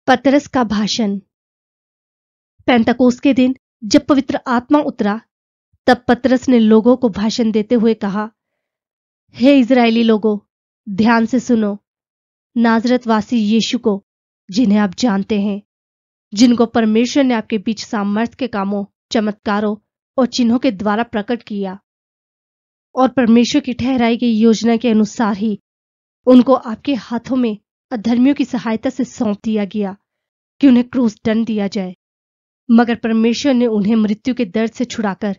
पतरस का भाषण। पेंतकोस्त के दिन जब पवित्र आत्मा उतरा, तब पतरस ने लोगों को भाषण देते हुए कहा, हे इजरायली लोगों, ध्यान से सुनो। नाजरतवासी यीशु को, जिन्हें आप जानते हैं, जिनको परमेश्वर ने आपके बीच सामर्थ्य के कामों, चमत्कारों और चिन्हों के द्वारा प्रकट किया, और परमेश्वर की ठहराई गई योजना के अनुसार ही उनको आपके हाथों में अधर्मियों की सहायता से सौंप दिया गया कि उन्हें क्रूस दंड दिया जाए। मगर परमेश्वर ने उन्हें मृत्यु के दर्द से छुड़ाकर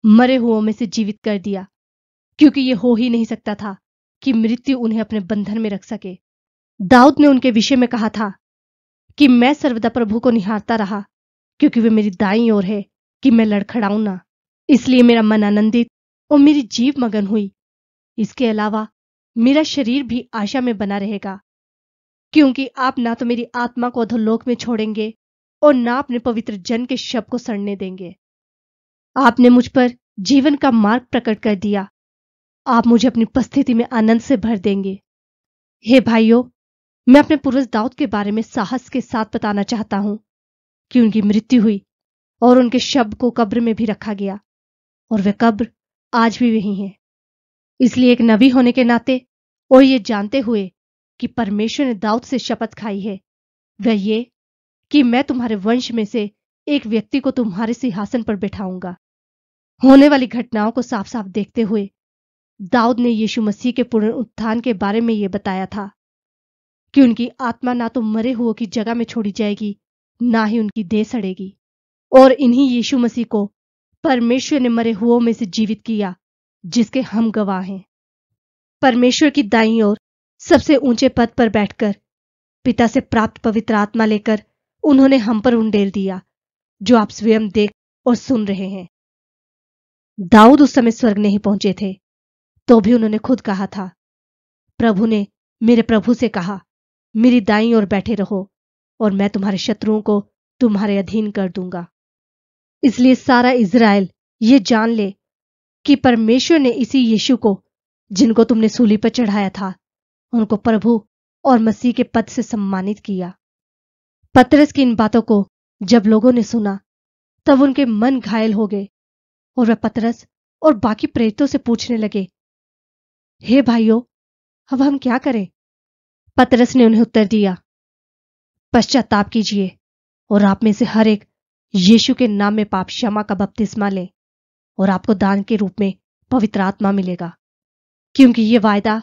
मरे हुओं में से जीवित कर दिया, क्योंकि यह हो ही नहीं सकता था कि मृत्यु उन्हें अपने बंधन में रख सके। दाऊद ने उनके विषय में कहा था कि मैं सर्वदा प्रभु को निहारता रहा, क्योंकि वे मेरी दाईं ओर है कि मैं लड़खड़ाऊं ना। इसलिए मेरा मन आनंदित और मेरी जीव मगन हुई। इसके अलावा मेरा शरीर भी आशा में बना रहेगा, क्योंकि आप ना तो मेरी आत्मा को अधोलोक में छोड़ेंगे और ना अपने पवित्र जन के शव को सड़ने देंगे। आपने मुझ पर जीवन का मार्ग प्रकट कर दिया। आप मुझे अपनी उपस्थिति में आनंद से भर देंगे। हे भाइयों, मैं अपने पूर्वज दाऊद के बारे में साहस के साथ बताना चाहता हूं कि उनकी मृत्यु हुई और उनके शव को कब्र में भी रखा गया, और वह कब्र आज भी वही है। इसलिए एक नबी होने के नाते और ये जानते हुए कि परमेश्वर ने दाऊद से शपथ खाई है, वह ये कि मैं तुम्हारे वंश में से एक व्यक्ति को तुम्हारे सिंहासन पर बैठाऊंगा। होने वाली घटनाओं को साफ साफ देखते हुए दाऊद ने यीशु मसीह के पुनरुत्थान के बारे में यह बताया था कि उनकी आत्मा ना तो मरे हुओं की जगह में छोड़ी जाएगी, ना ही उनकी देह सड़ेगी। और इन्हीं यीशु मसीह को परमेश्वर ने मरे हुओं में से जीवित किया, जिसके हम गवाह हैं। परमेश्वर की दाईं ओर सबसे ऊंचे पद पर बैठकर पिता से प्राप्त पवित्र आत्मा लेकर उन्होंने हम पर उंडेल दिया, जो आप स्वयं देख और सुन रहे हैं। दाऊद उस समय स्वर्ग नहीं पहुंचे थे, तो भी उन्होंने खुद कहा था, प्रभु ने मेरे प्रभु से कहा, मेरी दाईं ओर बैठे रहो और मैं तुम्हारे शत्रुओं को तुम्हारे अधीन कर दूंगा। इसलिए सारा इज़राइल ये जान ले कि परमेश्वर ने इसी यीशु को, जिनको तुमने सूली पर चढ़ाया था, उनको प्रभु और मसीह के पद से सम्मानित किया। पतरस की इन बातों को जब लोगों ने सुना, तब उनके मन घायल हो गए और वह पतरस और बाकी प्रेरितों से पूछने लगे, हे भाइयों, अब हम क्या करें? पतरस ने उन्हें उत्तर दिया, पश्चाताप कीजिए और आप में से हर एक यीशु के नाम में पाप क्षमा का बपतिस्मा ले, और आपको दान के रूप में पवित्र आत्मा मिलेगा, क्योंकि यह वायदा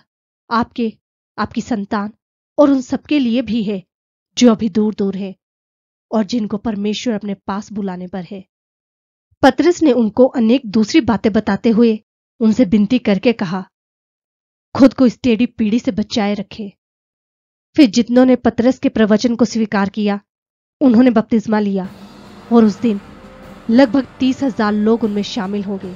आपके, आपकी संतान और उन सबके लिए भी है जो अभी दूर दूर है और जिनको परमेश्वर अपने पास बुलाने पर है। पतरस ने उनको अनेक दूसरी बातें बताते हुए उनसे विनती करके कहा, खुद को इस टेढ़ी पीढ़ी से बचाए रखे। फिर जितनों ने पतरस के प्रवचन को स्वीकार किया, उन्होंने बपतिस्मा लिया, और उस दिन लगभग 30,000 लोग उनमें शामिल हो गए।